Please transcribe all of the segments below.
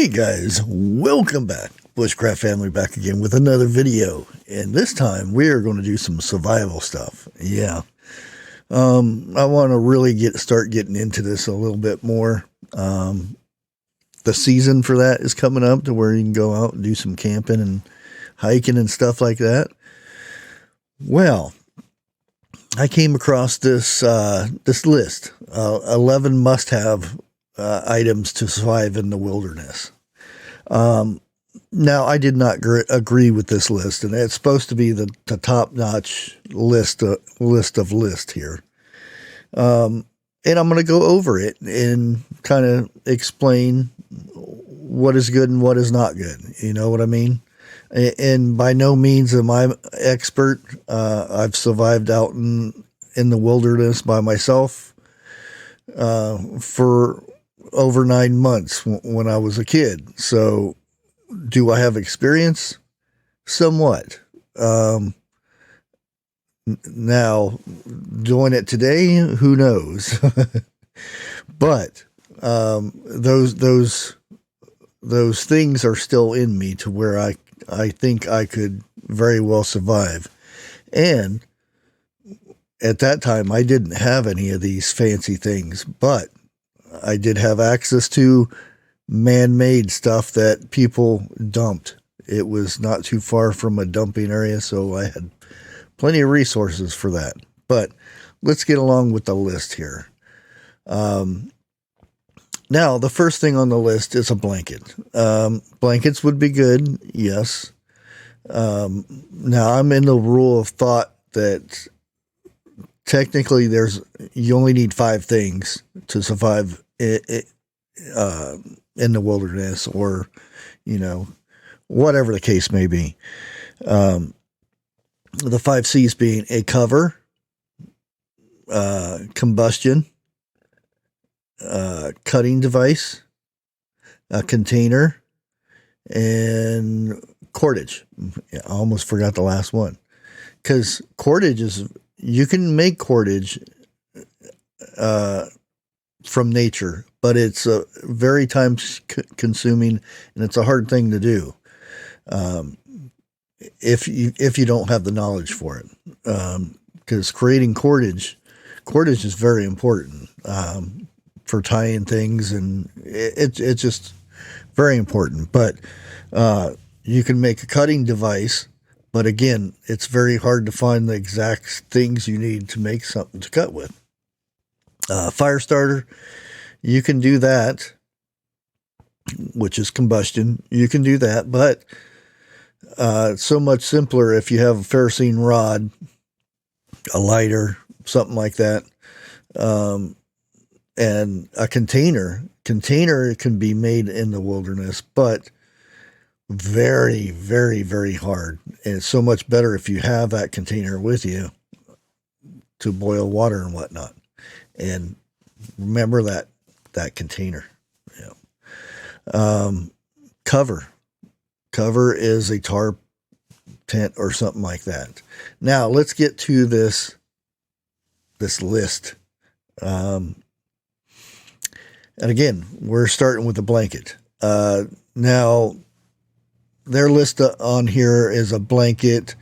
Hey guys, welcome back. Bushcraft family back again with another video. And this time we are going to do some survival stuff. Yeah. I want to really start getting into this a little bit more. The season for that is coming up to where you can go out and do some camping and hiking and stuff like that. Well, I came across this this list, 11 must-have items to survive in the wilderness. Now, I did not agree with this list, and it's supposed to be the top-notch list of lists here. And I'm going to go over it and kind of explain what is good and what is not good. You know what I mean? And by no means am I an expert. I've survived out in the wilderness by myself for over 9 months when I was a kid. So do I have experience? Somewhat. Now, doing it today, who knows? But those things are still in me to where I think I could very well survive. And at that time, I didn't have any of these fancy things, but I did have access to man-made stuff that people dumped. It was not too far from a dumping area, so I had plenty of resources for that. But let's get along with the list here. Now, the first thing on the list is a blanket. Blankets would be good, yes. Now, I'm in the rule of thought that technically you only need 5 things to survive in the wilderness, or, you know, whatever the case may be. The 5 C's being a cover, combustion, cutting device, a container, and cordage. I almost forgot the last one, because cordage you can make cordage from nature, but it's very time consuming, and it's a hard thing to do if you don't have the knowledge for it, because creating cordage is very important for tying things, and it's just very important. But you can make a cutting device, but again, it's very hard to find the exact things you need to make something to cut with. Fire starter, you can do that, which is combustion. You can do that, but it's so much simpler if you have a ferrocene rod, a lighter, something like that, and a container. Container can be made in the wilderness, but very, very, very hard. And it's so much better if you have that container with you to boil water and whatnot. And remember that container. Yeah. Cover is a tarp, tent, or something like that. Now let's get to this list. And again, we're starting with a blanket. Now, their list on here is a blanket,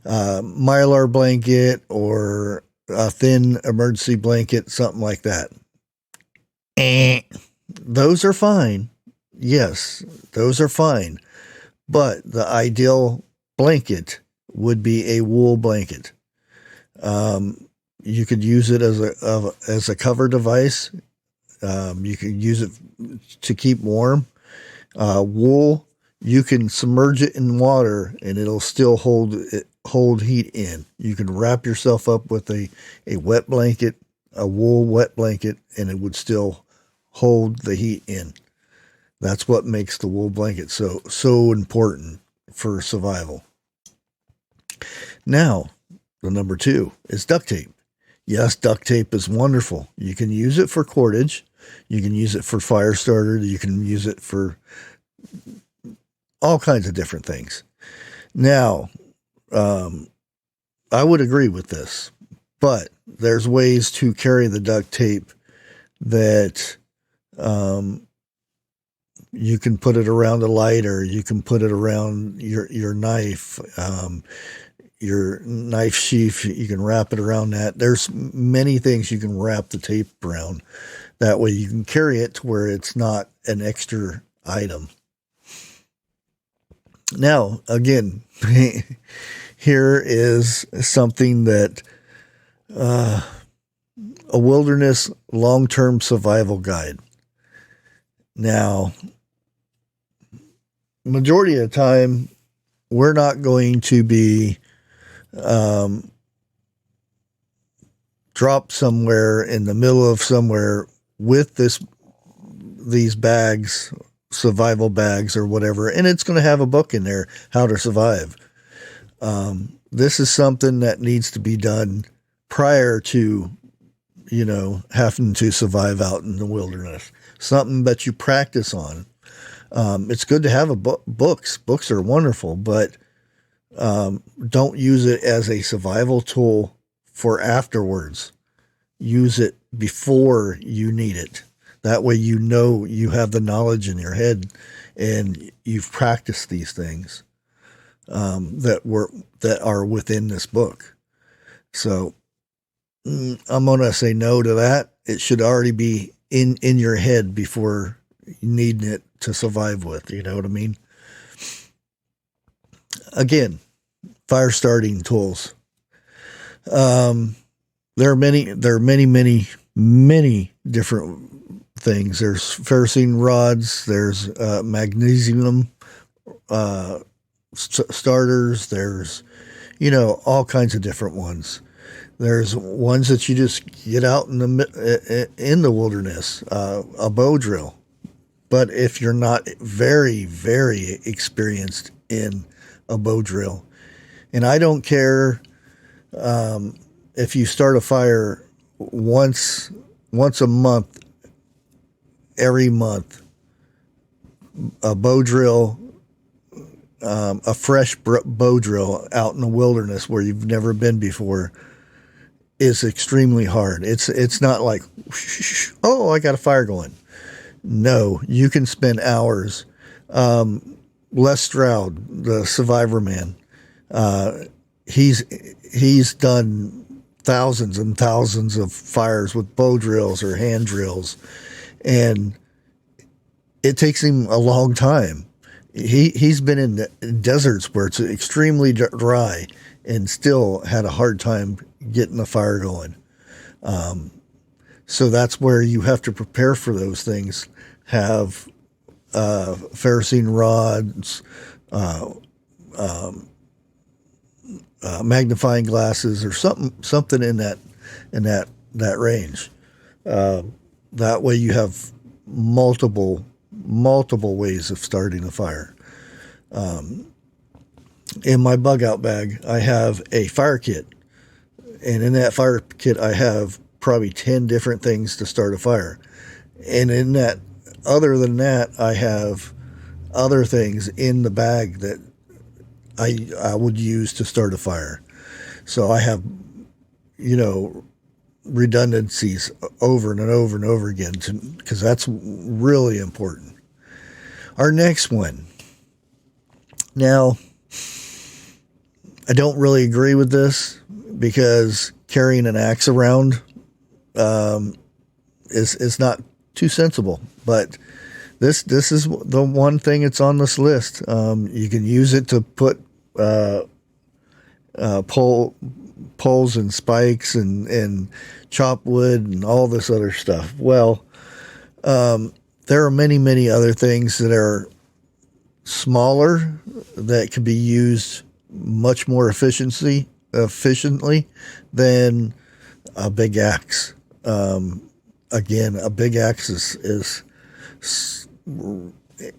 Mylar blanket, or a thin emergency blanket, something like that. Those are fine. Yes, those are fine. But the ideal blanket would be a wool blanket. You could use it as a cover device. You could use it to keep warm. Wool, you can submerge it in water and it'll still hold heat in. You can wrap yourself up with a wet blanket, a wool wet blanket, and it would still hold the heat in. That's what makes the wool blanket so important for survival. Now, the number 2 is duct tape. Yes, duct tape is wonderful. You can use it for cordage. You can use it for fire starter. You can use it for all kinds of different things. Now, I would agree with this, but there's ways to carry the duct tape that You can put it around a lighter. You can put it around your knife, your knife sheath. You can wrap it around that. There's many things you can wrap the tape around. That way you can carry it to where it's not an extra item. Now, again, here is something that a wilderness long-term survival guide. Now, majority of the time, we're not going to be dropped somewhere in the middle of somewhere with these bags, survival bags or whatever, and it's going to have a book in there, how to survive. This is something that needs to be done prior to, having to survive out in the wilderness. Something that you practice on. It's good to have books. Books are wonderful, but don't use it as a survival tool for afterwards. Use it before you need it. That way you have the knowledge in your head and you've practiced these things that are within this book. So I'm going to say no to that. It should already be in your head before needing it to survive with. You know what I mean? Again, fire starting tools. There are many different things. There's ferrocene rods. There's magnesium starters. There's all kinds of different ones. There's ones that you just get out in the wilderness, a bow drill. But if you're not very, very experienced in a bow drill, and I don't care if you start a fire once a month, every month, a bow drill, a fresh bow drill out in the wilderness where you've never been before is extremely hard. It's not like, oh, I got a fire going. No, you can spend hours. Les Stroud, the Survivor Man, he's done thousands and thousands of fires with bow drills or hand drills, and it takes him a long time. He's been in deserts where it's extremely dry and still had a hard time getting the fire going. So that's where you have to prepare for those things. Have ferrocene rods, magnifying glasses, or something in that range. That way you have multiple ways of starting a fire. In my bug out bag, I have a fire kit, and in that fire kit, I have probably 10 different things to start a fire. And in that, other than that, I have other things in the bag that I would use to start a fire. So I have, redundancies over and over and over again, because that's really important. Our next one. Now, I don't really agree with this, because carrying an axe around is not too sensible. But this is the one thing that's on this list. You can use it to put poles and spikes and chop wood and all this other stuff. Well, there are many other things that are smaller that can be used much more efficiently than a big axe. Again, a big axe is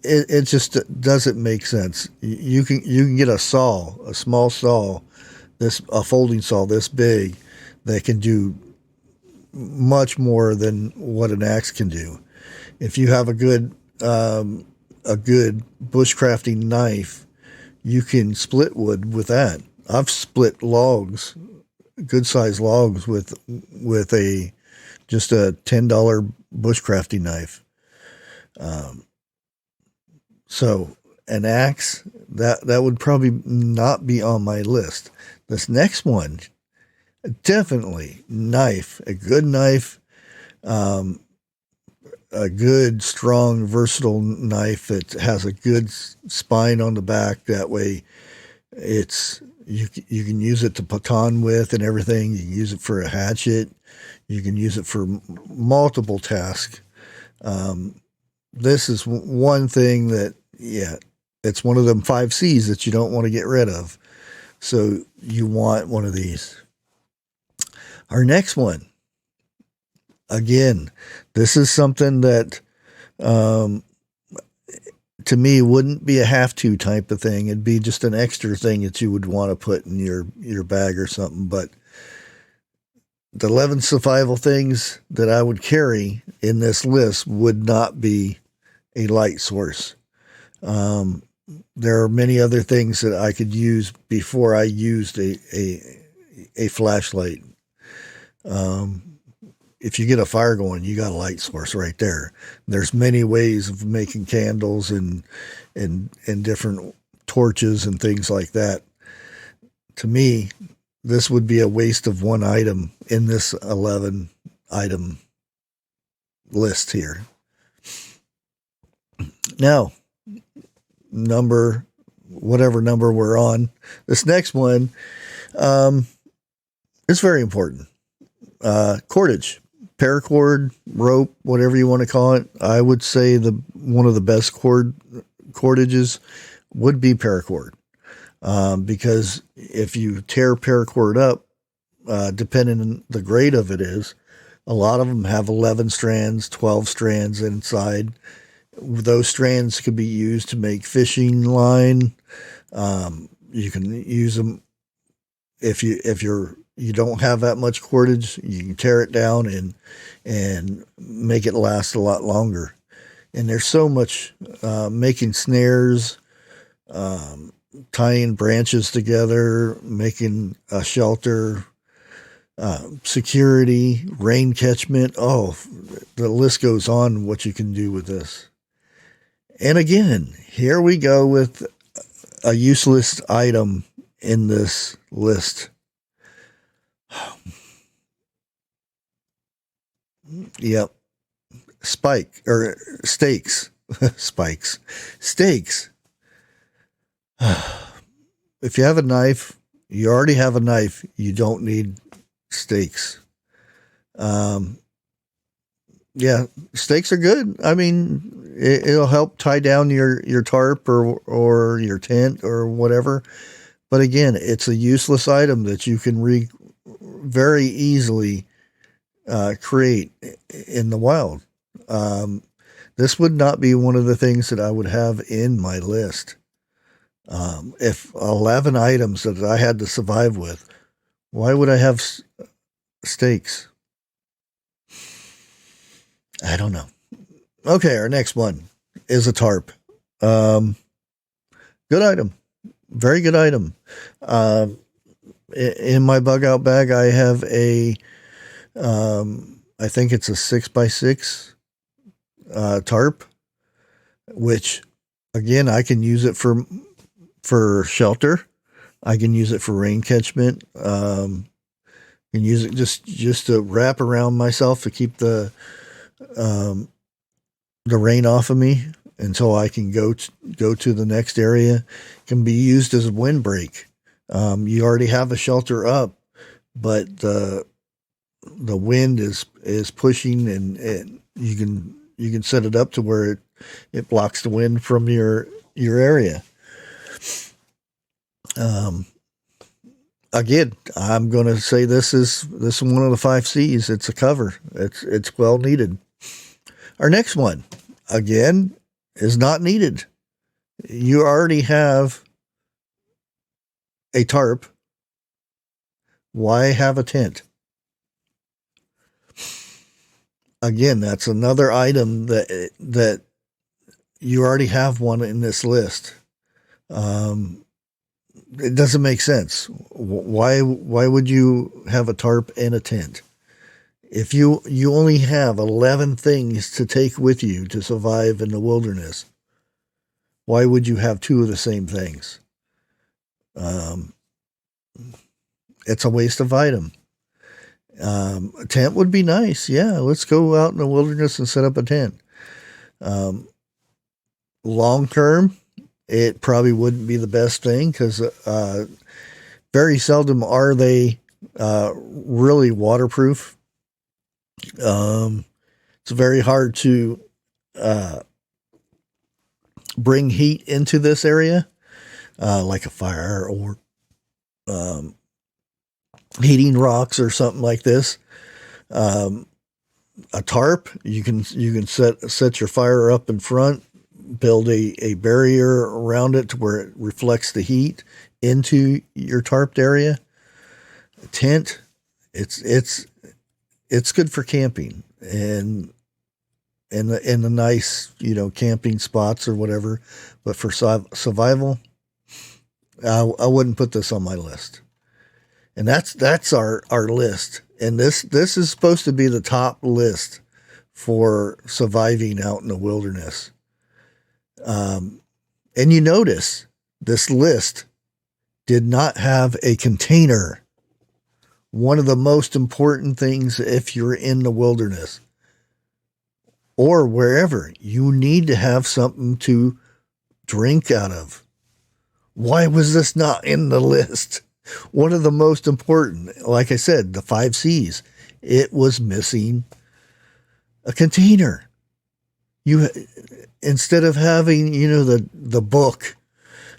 it just doesn't make sense. You can get a small saw, a folding saw this big, that can do much more than what an axe can do. If you have a good bushcrafty knife, you can split wood with that. I've split logs, good sized logs, with just a $10 bushcrafty knife. So an axe, that would probably not be on my list. This next one, definitely knife, a good knife, a good, strong, versatile knife that has a good spine on the back. That way, you can use it to pecan with and everything. You can use it for a hatchet. You can use it for multiple tasks. This is one thing that, yeah, it's one of them 5 C's that you don't want to get rid of. So you want one of these. Our next one, again, this is something that to me wouldn't be a have-to type of thing. It'd be just an extra thing that you would want to put in your bag or something. But the 11 survival things that I would carry in this list would not be a light source. There are many other things that I could use before I used a flashlight. If you get a fire going, you got a light source right there. There's many ways of making candles and different torches and things like that. To me, this would be a waste of one item in this 11 item list here. Now, whatever number we're on, this next one is very important. Cordage, paracord, rope, whatever you want to call it. I would say one of the best cordages would be paracord. Because if you tear paracord up, depending on the grade of it is, a lot of them have 11 strands, 12 strands inside. Those strands could be used to make fishing line. You can use them if you don't have that much cordage, you can tear it down and make it last a lot longer. And there's so much making snares, tying branches together, making a shelter, security, rain catchment. Oh, the list goes on what you can do with this. And again, here we go with a useless item in this list. Yep. Stakes. Spikes. Stakes. If you have a knife, you already have a knife. You don't need stakes. Yeah, stakes are good. I mean, it'll help tie down your tarp or your tent or whatever. But again, it's a useless item that you can very easily create in the wild. This would not be one of the things that I would have in my list. If 11 items that I had to survive with, why would I have stakes? I don't know. Okay, our next one is a tarp. Good item. Very good item. In my bug out bag, I have I think it's a 6x6 tarp, which again, I can use it for shelter. I can use it for rain catchment. Can use it just to wrap around myself to keep the rain off of me until I can go to the next area. It can be used as a windbreak. You already have a shelter up, but the wind is pushing, and you can set it up to where it blocks the wind from your area. Again, I'm going to say this is one of the 5 C's. It's a cover. It's well needed. Our next one, again, is not needed. You already have a tarp. Why have a tent? Again, that's another item that you already have one in this list. It doesn't make sense. Why would you have a tarp and a tent? If you only have 11 things to take with you to survive in the wilderness, Why would you have two of the same things? It's a waste of item. A tent would be nice. Yeah, let's go out in the wilderness and set up a tent. Long term, it probably wouldn't be the best thing because very seldom are they really waterproof. It's very hard to bring heat into this area, like a fire or heating rocks or something like this. A tarp, you can set your fire up in front, build a barrier around it to where it reflects the heat into your tarped area. A tent, it's good for camping and in the nice, camping spots or whatever. But for survival, I wouldn't put this on my list. And that's our list. And this is supposed to be the top list for surviving out in the wilderness. And you notice this list did not have a container. One of the most important things if you're in the wilderness or wherever, you need to have something to drink out of. Why was this not in the list? One of the most important, like I said, the 5 C's. It was missing a container. You, instead of having, the book,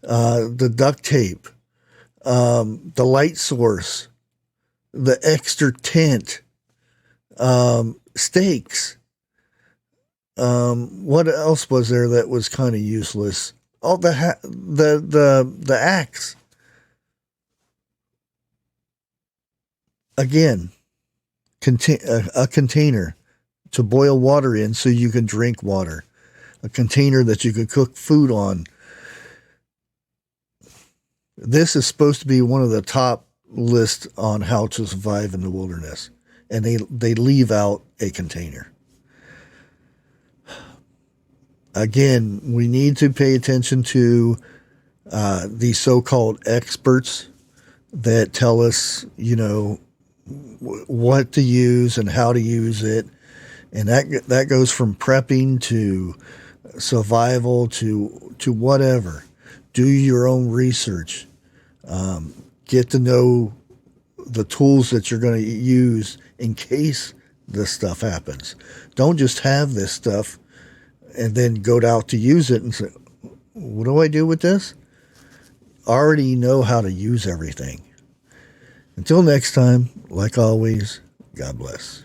the duct tape, the light source, the extra tent, stakes. What else was there that was kind of useless? Oh, the axe. Again, a container to boil water in so you can drink water. A container that you can cook food on. This is supposed to be one of the top lists on how to survive in the wilderness. And they leave out a container. Again, we need to pay attention to these so-called experts that tell us, what to use and how to use it. And that goes from prepping to survival to whatever. Do your own research. Get to know the tools that you're going to use in case this stuff happens. Don't just have this stuff and then go out to use it and say, what do I do with this? Already know how to use everything. Until next time, like always, God bless.